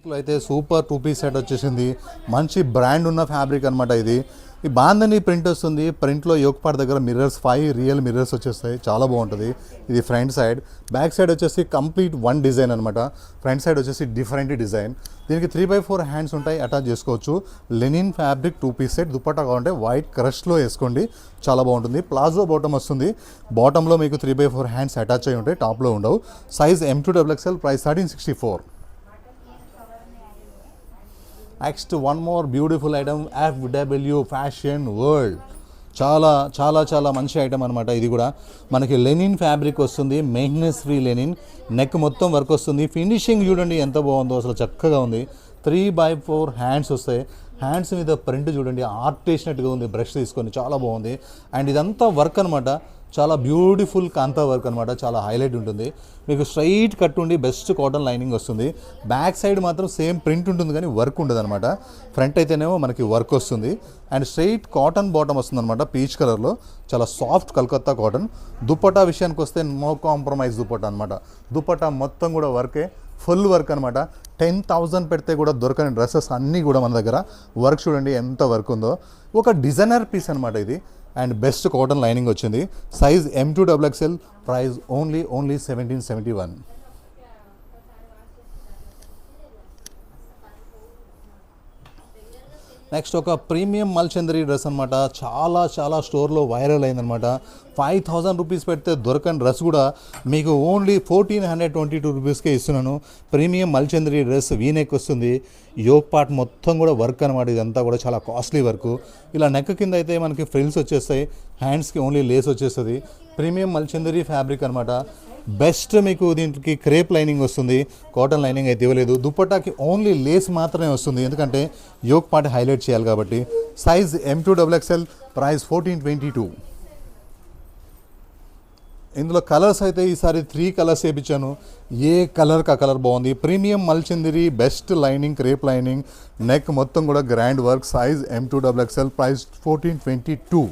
ఫ్యాబ్రిక్లో అయితే సూపర్ 2 పీస్ సెట్ వచ్చేసింది. మంచి బ్రాండ్ ఉన్న ఫ్యాబ్రిక్ అనమాట. ఇది ఈ బాందని ప్రింట్ వస్తుంది. ప్రింట్లో యోక్ పార్ట్ దగ్గర మిర్రర్స్ 5 రియల్ మిర్రర్స్ వచ్చేస్తాయి. చాలా బాగుంటుంది. ఇది ఫ్రంట్ సైడ్. బ్యాక్ సైడ్ వచ్చేసి కంప్లీట్ 1 డిజైన్ అనమాట. ఫ్రంట్ సైడ్ వచ్చేసి డిఫరెంట్ డిజైన్. దీనికి 3/4 హ్యాండ్స్ ఉంటాయి. అటాచ్ చేసుకోవచ్చు. Linen fabric 2 piece set. Dupatta కావాలంటే వైట్ క్రష్లో వేసుకోండి. చాలా బాగుంటుంది. ప్లాజో బాటమ్ వస్తుంది. బాటంలో మీకు 3/4 హ్యాండ్స్ అటాచ్ అయి ఉంటాయి. టాప్లో ఉండవు. Size M2XXL. Price 1364. Next 1 more beautiful item. FW fashion world. చాలా చాలా చాలా మంచి ఐటమ్ అనమాట. ఇది కూడా మనకి లెనిన్ ఫ్యాబ్రిక్ వస్తుంది. Maintenance free linen. నెక్ మొత్తం వర్క్ వస్తుంది. ఫినిషింగ్ చూడండి ఎంత బాగుందో. అసలు చక్కగా ఉంది. 3/4 హ్యాండ్స్ వస్తాయి. హ్యాండ్స్ మీద ప్రింట్ చూడండి ఆర్ట్ ఉంది. బ్రష్ తీసుకొని చాలా బాగుంది. అండ్ ఇదంతా వర్క్ అనమాట. చాలా బ్యూటిఫుల్ కాంతా వర్క్ అనమాట. చాలా హైలైట్ ఉంటుంది. మీకు స్ట్రైట్ కట్ ఉండి బెస్ట్ కాటన్ లైనింగ్ వస్తుంది. బ్యాక్ సైడ్ మాత్రం సేమ్ ప్రింట్ ఉంటుంది కానీ వర్క్ ఉండదు అనమాట. ఫ్రంట్ అయితేనేమో మనకి వర్క్ వస్తుంది. అండ్ స్ట్రైట్ కాటన్ బాటమ్ వస్తుంది అనమాట. పీచ్ కలర్లో చాలా సాఫ్ట్ కలకత్తా కాటన్. దుపట్టా విషయానికి వస్తే నో కాంప్రమైజ్ దుపట్టా అనమాట. దుపట్టా మొత్తం కూడా వర్కే. ఫుల్ వర్క్ అనమాట. 10,000 పెడితే కూడా దొరకని డ్రెస్సెస్ అన్నీ కూడా మన దగ్గర. వర్క్ చూడండి ఎంత వర్క్ ఉందో. ఒక డిజైనర్ పీస్ అనమాట ఇది. అండ్ బెస్ట్ కాటన్ లైనింగ్ వచ్చింది. Size M2XXL. Price only 1771. Next ఒక ప్రీమియం మల్చందరి డ్రెస్ అనమాట, చాలా చాలా స్టోర్లో వైరల్ అయిందనమాట. 5000 రూపీస్ పెడితే దొరకని డ్రెస్ కూడా మీకు ఓన్లీ 1422 రూపీస్కే ఇస్తున్నాను. ప్రీమియం మల్చందరి డ్రెస్ వీనెక్ వస్తుంది, యోక్ పార్ట్ మొత్తం కూడా వర్క్ అనమాట. ఇదంతా కూడా చాలా కాస్ట్లీ వర్క్. ఇలా నెక్ కింద అయితే మనకి ఫ్రిల్స్ వచ్చేస్తాయి, హ్యాండ్స్కి ఓన్లీ లేస్ వచ్చేస్తుంది. ప్రీమియం మల్చందరి ఫ్యాబ్రిక్ అనమాట. బెస్ట్ మీకు దీనికి క్రేప్ లైనింగ్ వస్తుంది, కాటన్ లైనింగ్ అయితే ఇవ్వలేదు. దుపట్టాకి ఓన్లీ లేస్ మాత్రమే వస్తుంది, ఎందుకంటే యోక్ పార్ట్ హైలైట్ చేయాలి కాబట్టి. Size M2XXL, price 1422. ఇందులో కలర్స్ అయితే ఈసారి 3 కలర్స్ వేయించాను. ఏ కలర్కి ఆ కలర్ బాగుంది. ప్రీమియం మల్చందరి, best lining, crepe lining, neck మొత్తం కూడా grand work. Size M2XXL, price 1422.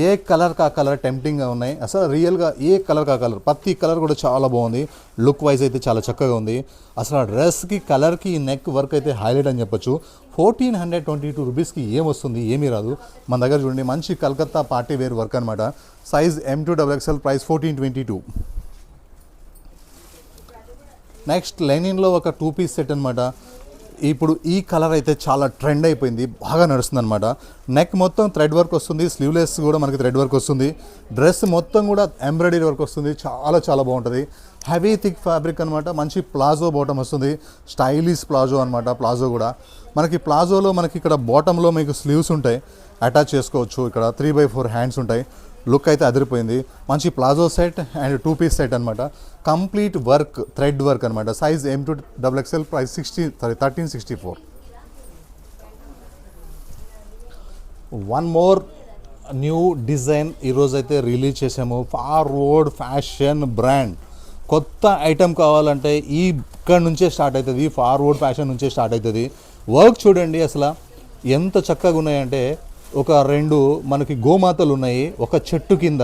ఏ కలర్కి ఆ కలర్ టెంప్టింగ్గా ఉన్నాయి. అసలు రియల్గా ఏ కలర్కి ఆ కలర్, ప్రతి కలర్ కూడా చాలా బాగుంది. లుక్ వైజ్ అయితే చాలా చక్కగా ఉంది. అసలు ఆ డ్రెస్కి, కలర్కి, నెక్ వర్క్ అయితే హైలైట్ అని చెప్పొచ్చు. 1422 రూపీస్కి ఏమొస్తుంది, ఏమీ రాదు. మన దగ్గర చూడండి మంచి కలకత్తా పార్టీ వేర్ వర్క్ అనమాట. Size M2XXL, price 1422. నెక్స్ట్ లెనిన్లో ఒక 2 పీస్ సెట్ అనమాట. ఇప్పుడు ఈ కలర్ అయితే చాలా ట్రెండ్ అయిపోయింది, బాగా నడుస్తుంది అనమాట. నెక్ మొత్తం థ్రెడ్ వర్క్ వస్తుంది, స్లీవ్లెస్ కూడా మనకి థ్రెడ్ వర్క్ వస్తుంది. డ్రెస్ మొత్తం కూడా ఎంబ్రాయిడరీ వర్క్ వస్తుంది, చాలా చాలా బాగుంటుంది. హెవీ థిక్ ఫ్యాబ్రిక్ అనమాట. మంచి ప్లాజో బాటమ్ వస్తుంది, స్టైలిష్ ప్లాజో అనమాట. ప్లాజో కూడా మనకి ప్లాజోలో మనకి ఇక్కడ బాటంలో మీకు స్లీవ్స్ ఉంటాయి, అటాచ్ చేసుకోవచ్చు. ఇక్కడ 3/4 హ్యాండ్స్ ఉంటాయి. లుక్ అయితే అదిరిపోయింది. మంచి palazzo set and 2 piece set అనమాట. కంప్లీట్ వర్క్, థ్రెడ్ వర్క్ అనమాట. Size M2XXL, price 1364. One more new design ఈరోజు అయితే రిలీజ్ చేసాము. Forward fashion brand. కొత్త ఐటెం కావాలంటే ఇక్కడ నుంచే స్టార్ట్ అవుతుంది, ఫార్వర్డ్ ఫ్యాషన్ నుంచే స్టార్ట్ అవుతుంది. వర్క్ చూడండి అసలు ఎంత చక్కగా ఉన్నాయంటే, ఒక 2 మనకి గోమాతలు ఉన్నాయి ఒక చెట్టు కింద.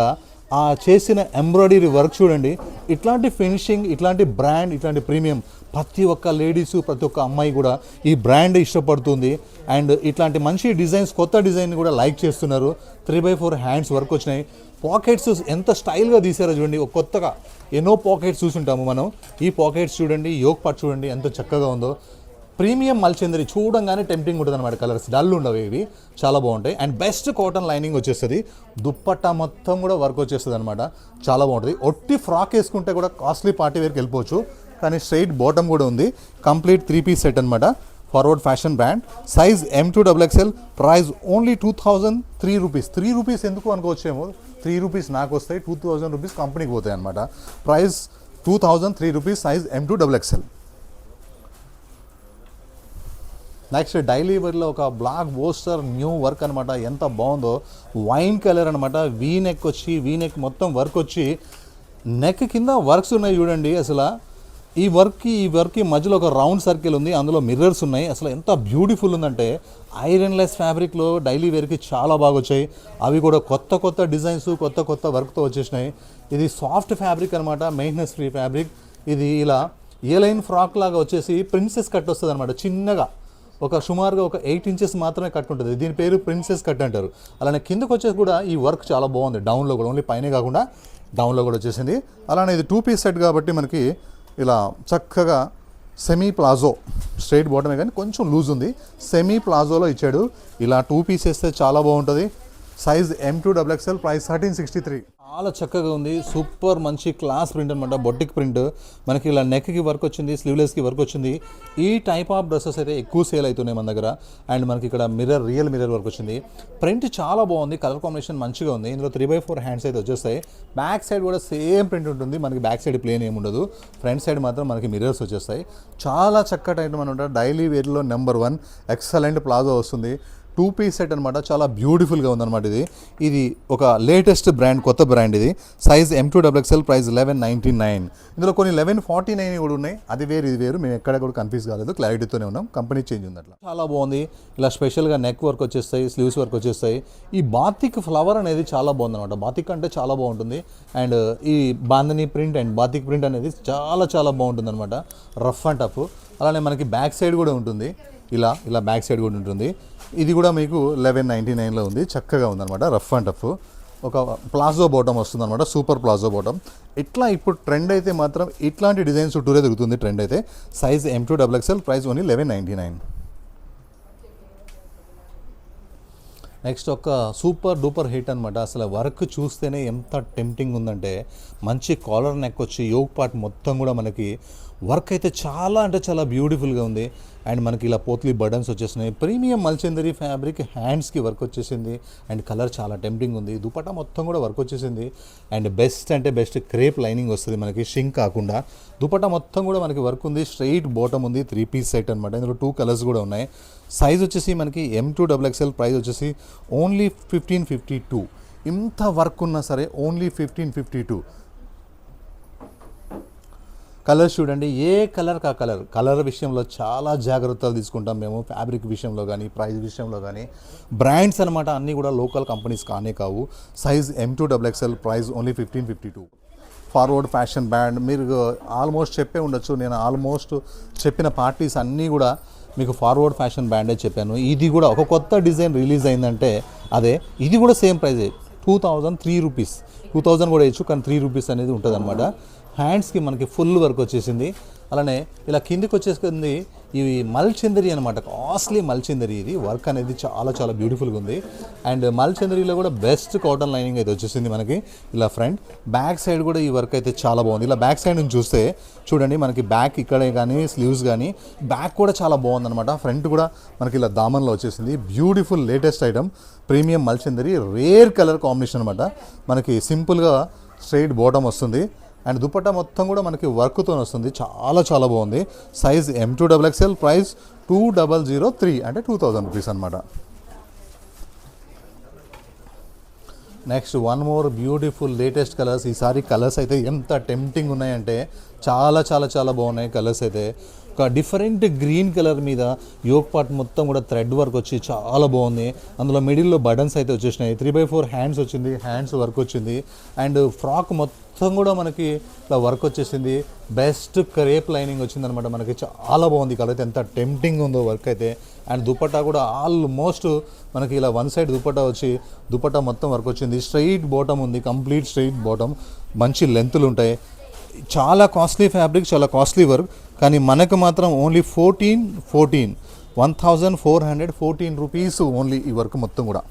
ఆ చేసిన ఎంబ్రాయిడరీ వర్క్ చూడండి. ఇట్లాంటి ఫినిషింగ్, ఇట్లాంటి బ్రాండ్, ఇట్లాంటి ప్రీమియం ప్రతి ఒక్క లేడీసు, ప్రతి ఒక్క అమ్మాయి కూడా ఈ బ్రాండ్ ఇష్టపడుతుంది. అండ్ ఇట్లాంటి మంచి డిజైన్స్, కొత్త డిజైన్ కూడా లైక్ చేస్తున్నారు. 3/4 హ్యాండ్స్ వర్క్ వచ్చినాయి. పాకెట్స్ ఎంత స్టైల్గా తీసారో చూడండి. కొత్తగా ఎన్నో పాకెట్స్ చూసుంటాము మనం. ఈ పాకెట్స్ చూడండి, యోక్ పార్ట్ చూడండి ఎంత చక్కగా ఉందో. ప్రీమియం మల్చందరి చూడంగానే టెంప్టింగ్ ఉంటుంది అనమాట. కలర్స్ డల్ ఉండవు, ఇవి చాలా బాగుంటాయి. అండ్ బెస్ట్ కాటన్ లైనింగ్ వచ్చేస్తుంది. దుప్పట్టా మొత్తం కూడా వర్క్ వచ్చేస్తుంది అనమాట, చాలా బాగుంటుంది. ఒట్టి ఫ్రాక్ వేసుకుంటే కూడా కాస్ట్లీ పార్టీ వేర్కి వెళ్ళిపోవచ్చు, కానీ స్ట్రైట్ బాటమ్ కూడా ఉంది. కంప్లీట్ 3 పీస్ సెట్ అనమాట. Forward fashion brand. Size M2XXL, price only 2003 rupees. 3 rupees ఎందుకు అనుకోవచ్చేమో, 3 రూపీస్ నాకు వస్తాయి, 2000 రూపీస్ కంపెనీకి పోతాయి అనమాట. Price 2003 rupees. Size M2XXL. Next daily వేర్లో ఒక బ్లాక్ బోస్టర్ న్యూ వర్క్ అనమాట. ఎంత బాగుందో, వైన్ కలర్ అనమాట. వీ నెక్ వచ్చి, వీ నెక్ మొత్తం వర్క్ వచ్చి, నెక్ కింద వర్క్స్ ఉన్నాయి చూడండి. అసలు ఈ వర్క్కి మధ్యలో ఒక రౌండ్ సర్కిల్ ఉంది, అందులో మిర్రర్స్ ఉన్నాయి. అసలు ఎంత బ్యూటిఫుల్ ఉందంటే, ఐరన్లెస్ ఫ్యాబ్రిక్లో డైలీ వేర్కి చాలా బాగా వచ్చాయి. అవి కూడా కొత్త కొత్త డిజైన్స్, కొత్త కొత్త వర్క్తో వచ్చేసినాయి. ఇది సాఫ్ట్ ఫ్యాబ్రిక్ అనమాట, మెయింటెనెన్స్ ఫ్రీ ఫ్యాబ్రిక్. ఇది ఇలా ఏ లైన్ ఫ్రాక్ లాగా వచ్చేసి ప్రిన్సెస్ కట్ వస్తుంది అనమాట. చిన్నగా ఒక సుమారుగా ఒక 8 ఇంచెస్ మాత్రమే కట్ ఉంటుంది. దీని పేరు ప్రిన్సెస్ కట్ అంటారు. అలానే కిందకు వచ్చేసి కూడా ఈ వర్క్ చాలా బాగుంది. డౌన్లో కూడా, ఓన్లీ పైనే కాకుండా డౌన్లో కూడా వచ్చేసింది. అలానే ఇది 2 పీస్ సెట్ కాబట్టి మనకి ఇలా చక్కగా సెమీ ప్లాజో, స్ట్రైట్ బాటమే కానీ కొంచెం లూజ్ ఉంది, సెమీ ప్లాజోలో ఇచ్చాడు. ఇలా 2 పీస్ వేస్తే చాలా బాగుంటుంది. Size M2XXL, price 1363. చాలా చక్కగా ఉంది. సూపర్ మంచి క్లాస్ ప్రింట్ అనమాట, బొటిక్ ప్రింట్. మనకి ఇలా నెక్కి వర్క్ వచ్చింది, స్లీవ్లెస్కి వర్క్ వచ్చింది. ఈ టైప్ ఆఫ్ డ్రెస్సెస్ అయితే ఎక్కువ సేల్ అవుతున్నాయి మన దగ్గర. అండ్ మనకి ఇక్కడ మిర్రర్, రియల్ మిర్రర్ వర్క్ వచ్చింది. ప్రింట్ చాలా బాగుంది, కలర్ కాంబినేషన్ మంచిగా ఉంది. ఇందులో 3/4 హ్యాండ్స్ అయితే వచ్చేస్తాయి. బ్యాక్ సైడ్ కూడా సేమ్ ప్రింట్ ఉంటుంది. మనకి బ్యాక్ సైడ్ ప్లేన్ ఏమి ఉండదు, ఫ్రంట్ సైడ్ మాత్రం మనకి మిర్రర్స్ వచ్చేస్తాయి. చాలా చక్కటి ఐటమ్ అనమాట. డైలీ వేర్లో నెంబర్ 1 ఎక్సలెంట్ ప్లాజో వస్తుంది. 2 పీస్ సెట్ అనమాట. చాలా బ్యూటిఫుల్గా ఉందన్నమాట. ఇది ఒక లేటెస్ట్ బ్రాండ్, కొత్త బ్రాండ్ ఇది. Size M2XXL, price 1199. ఇందులో కొన్ని 1149 కూడా ఉన్నాయి. అది వేరు, ఇది వేరు. మేము ఎక్కడ కూడా కన్ఫ్యూజ్ కాలేదు, క్లారిటీతోనే ఉన్నాం. కంపెనీ చేంజ్ ఉంది అట్లా. చాలా బాగుంది. ఇలా స్పెషల్గా నెక్ వర్క్ వచ్చేస్తాయి, స్లీవ్స్ వర్క్ వచ్చేస్తాయి. ఈ బాతిక్ ఫ్లవర్ అనేది చాలా బాగుంది అనమాట. బాతిక్ అంటే చాలా బాగుంటుంది. అండ్ ఈ bandhani print and batik print అనేది చాలా చాలా బాగుంటుంది అనమాట. Rough and tough. అలానే మనకి బ్యాక్ సైడ్ కూడా ఉంటుంది. ఇలా బ్యాక్ సైడ్ కూడా ఉంటుంది. ఇది కూడా మీకు 1199లో ఉంది. చక్కగా ఉందన్నమాట, రఫ్ అండ్ టఫ్. ఒక ప్లాజో బాటమ్ వస్తుంది అనమాట, సూపర్ ప్లాజో బాటమ్. ఇట్లా ఇప్పుడు ట్రెండ్ అయితే మాత్రం ఇట్లాంటి డిజైన్స్ చుట్టూరే దొరుకుతుంది ట్రెండ్ అయితే. Size M2XXL, price only 1199. Next ఒక సూపర్ డూపర్ హిట్ అనమాట. అసలు వర్క్ చూస్తేనే ఎంత టెంప్టింగ్ ఉందంటే, మంచి కాలర్ నెక్ వచ్చి యోగ్ పార్ట్ మొత్తం కూడా మనకి వర్క్ అయితే చాలా అంటే చాలా బ్యూటిఫుల్గా ఉంది. అండ్ మనకి ఇలా పోత్లీ బటన్స్ వచ్చేసినాయి. ప్రీమియం మల్చందరి ఫ్యాబ్రిక్, హ్యాండ్స్కి వర్క్ వచ్చేసింది. అండ్ కలర్ చాలా టెంప్టింగ్ ఉంది. దుపట్టా మొత్తం కూడా వర్క్ వచ్చేసింది. అండ్ బెస్ట్ అంటే బెస్ట్ క్రేప్ లైనింగ్ వస్తుంది మనకి, షింక్ కాకుండా. దుపట్టా మొత్తం కూడా మనకి వర్క్ ఉంది. స్ట్రైట్ బాటమ్ ఉంది. 3 పీస్ సెట్ అనమాట. ఇందులో 2 కలర్స్ కూడా ఉన్నాయి. సైజ్ వచ్చేసి మనకి M2XXL, ప్రైస్ వచ్చేసి ఓన్లీ 1552. ఇంత వర్క్ ఉన్నా సరే ఓన్లీ 1552. కలర్స్ చూడండి, ఏ కలర్ కా కలర్ విషయంలో చాలా జాగ్రత్తలు తీసుకుంటాం మేము. ఫ్యాబ్రిక్ విషయంలో కానీ, ప్రైస్ విషయంలో కానీ. బ్రాండ్స్ అనమాట అన్నీ కూడా లోకల్ కంపెనీస్ కానే కావు. Size M2XXL, price only 1552. Forward fashion brand మీరు ఆల్మోస్ట్ చెప్పే ఉండొచ్చు. నేను ఆల్మోస్ట్ చెప్పిన పార్టీస్ అన్నీ కూడా మీకు ఫార్వర్డ్ ఫ్యాషన్ బ్రాండే చెప్పాను. ఇది కూడా ఒక కొత్త డిజైన్ రిలీజ్ అయిందంటే అదే. ఇది కూడా సేమ్ ప్రైజే, 2003 రూపీస్. 2000 కూడా ఇచ్చు, కానీ 3 రూపీస్ అనేది ఉంటుంది అనమాట. హ్యాండ్స్కి మనకి ఫుల్ వర్క్ వచ్చేసింది. అలానే ఇలా కిందికి వచ్చేసింది. ఇవి మల్చందరి అనమాట, కాస్ట్లీ మల్చందరి. ఇది వర్క్ అనేది చాలా చాలా బ్యూటిఫుల్గా ఉంది. అండ్ మల్చందరిలో కూడా బెస్ట్ కాటన్ లైనింగ్ అయితే వచ్చేసింది మనకి. ఇలా ఫ్రంట్ బ్యాక్ సైడ్ కూడా ఈ వర్క్ అయితే చాలా బాగుంది. ఇలా బ్యాక్ సైడ్ నుంచి చూస్తే చూడండి, మనకి బ్యాక్ ఇక్కడే కానీ, స్లీవ్స్ కానీ, బ్యాక్ కూడా చాలా బాగుందన్నమాట. ఫ్రంట్ కూడా మనకి ఇలా దామన్లో వచ్చేసింది. బ్యూటిఫుల్ లేటెస్ట్ ఐటమ్, ప్రీమియం మల్చందరి, రేర్ కలర్ కాంబినేషన్ అనమాట. మనకి సింపుల్గా స్ట్రైట్ బాటమ్ వస్తుంది. అండ్ దుపట్టా మొత్తం కూడా మనకి వర్క్తో వస్తుంది. చాలా చాలా బాగుంది. సైజ్ M2XXL, ప్రైస్ 2003, అంటే 2000 రూపీస్ అనమాట. Next one more beautiful latest colours. ఈసారి కలర్స్ అయితే ఎంత టెంప్టింగ్ ఉన్నాయంటే చాలా చాలా చాలా బాగున్నాయి కలర్స్ అయితే. ఒక డిఫరెంట్ గ్రీన్ కలర్ మీద యోగ్ పార్ట్ మొత్తం కూడా థ్రెడ్ వర్క్ వచ్చి చాలా బాగుంది. అందులో మిడిల్లో బటన్స్ అయితే వచ్చేసినాయి. 3/4 హ్యాండ్స్ వచ్చింది. హ్యాండ్స్ వర్క్ వచ్చింది. అండ్ ఫ్రాక్ మొత్తం కూడా మనకి ఇలా వర్క్ వచ్చేసింది. బెస్ట్ క్రేప్ లైనింగ్ వచ్చిందనమాట మనకి. చాలా బాగుంది కలర్ అయితే, ఎంత టెంప్టింగ్ ఉందో వర్క్ అయితే. అండ్ దుపట్టా కూడా ఆల్మోస్ట్ మనకి ఇలా వన్ సైడ్ దుపట్టా వచ్చి, దుపట్టా మొత్తం వర్క్ వచ్చింది. స్ట్రైట్ బాటమ్ ఉంది, కంప్లీట్ స్ట్రైట్ బాటమ్. మంచి లెంత్లు ఉంటాయి. చాలా కాస్ట్లీ ఫ్యాబ్రిక్, చాలా కాస్ట్లీ వర్క్. కానీ మనకు మాత్రం ఓన్లీ 1414 రూపీస్ ఓన్లీ ఈ వర్క్ మొత్తం కూడా.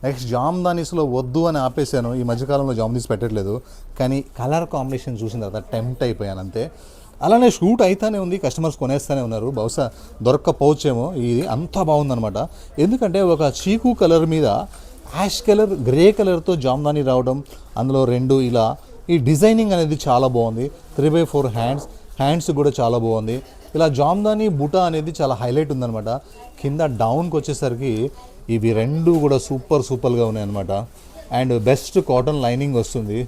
నెక్స్ట్ జామ్దానీస్లో వద్దు అని ఆపేసాను. ఈ మధ్యకాలంలో జామ్దీస్ పెట్టట్లేదు. కానీ కలర్ కాంబినేషన్ చూసిన తర్వాత టెంప్ట్ అయిపోయాను అంతే. అలానే షూట్ అయితేనే ఉంది, కస్టమర్స్ కొనేస్తూనే ఉన్నారు. బహుశా దొరక్కపోవచ్చేమో. ఇది అంతా బాగుందనమాట. ఎందుకంటే ఒక చీకు కలర్ మీద యాష్ కలర్, గ్రే కలర్తో జామ్దానీ రావడం, అందులో 2 ఇలా ఈ డిజైనింగ్ అనేది చాలా బాగుంది. 3/4 హ్యాండ్స్ కూడా చాలా బాగుంది. ఇలా జామ్దానీ బుటా అనేది చాలా హైలైట్ ఉందన్నమాట. కింద డౌన్కి వచ్చేసరికి ఇవి 2 కూడా సూపర్గా ఉన్నాయన్నమాట. అండ్ బెస్ట్ కాటన్ లైనింగ్ వస్తుంది.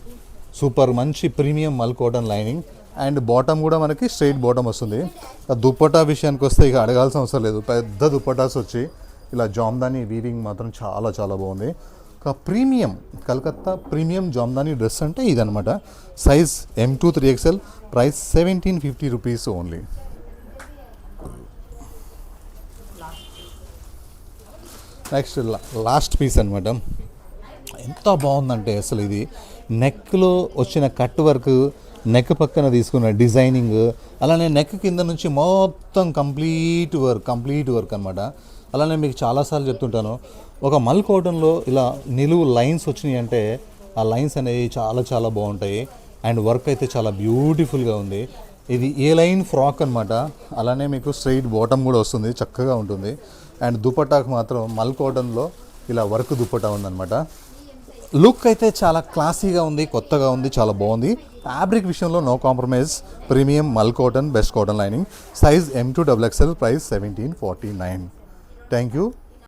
సూపర్ మంచి ప్రీమియం మల్ కాటన్ లైనింగ్. అండ్ బాటమ్ కూడా మనకి స్ట్రైట్ బాటమ్ వస్తుంది. దుప్పటా విషయానికి వస్తే ఇక అడగాల్సిన అవసరం లేదు. పెద్ద దుప్పటాస్ వచ్చి ఇలా జామ్దానీ వీవింగ్ మాత్రం చాలా చాలా బాగుంది. ఒక premium Calcutta premium jamdani dress అంటే ఇదనమాట. Size M2XXL, price 1750 rupees only. Next last piece అనమాట. ఎంత బాగుందంటే అసలు ఇది నెక్లో వచ్చిన కట్ వర్క్, నెక్ పక్కన తీసుకున్న డిజైనింగ్, అలానే నెక్ కింద నుంచి మొత్తం కంప్లీట్ వర్క్ అనమాట. అలానే మీకు చాలాసార్లు చెప్తుంటాను, ఒక మల్ కాటన్లో ఇలా నిలువు లైన్స్ వచ్చినాయి అంటే ఆ లైన్స్ అనేవి చాలా చాలా బాగుంటాయి. అండ్ వర్క్ అయితే చాలా బ్యూటిఫుల్గా ఉంది. ఇది ఏ లైన్ ఫ్రాక్ అనమాట. అలానే మీకు స్ట్రైట్ బాటమ్ కూడా వస్తుంది, చక్కగా ఉంటుంది. అండ్ దుపట్టాకు మాత్రం మల్ కాటన్లో ఇలా వర్క్ దుపట్టా ఉందన్నమాట. లుక్ అయితే చాలా క్లాసీగా ఉంది, కొత్తగా ఉంది, చాలా బాగుంది. ఫ్యాబ్రిక్ విషయంలో నో కాంప్రమైజ్. ప్రీమియం మల్ cotton, best cotton lining. Size M2XXL, price 1749. Thank you.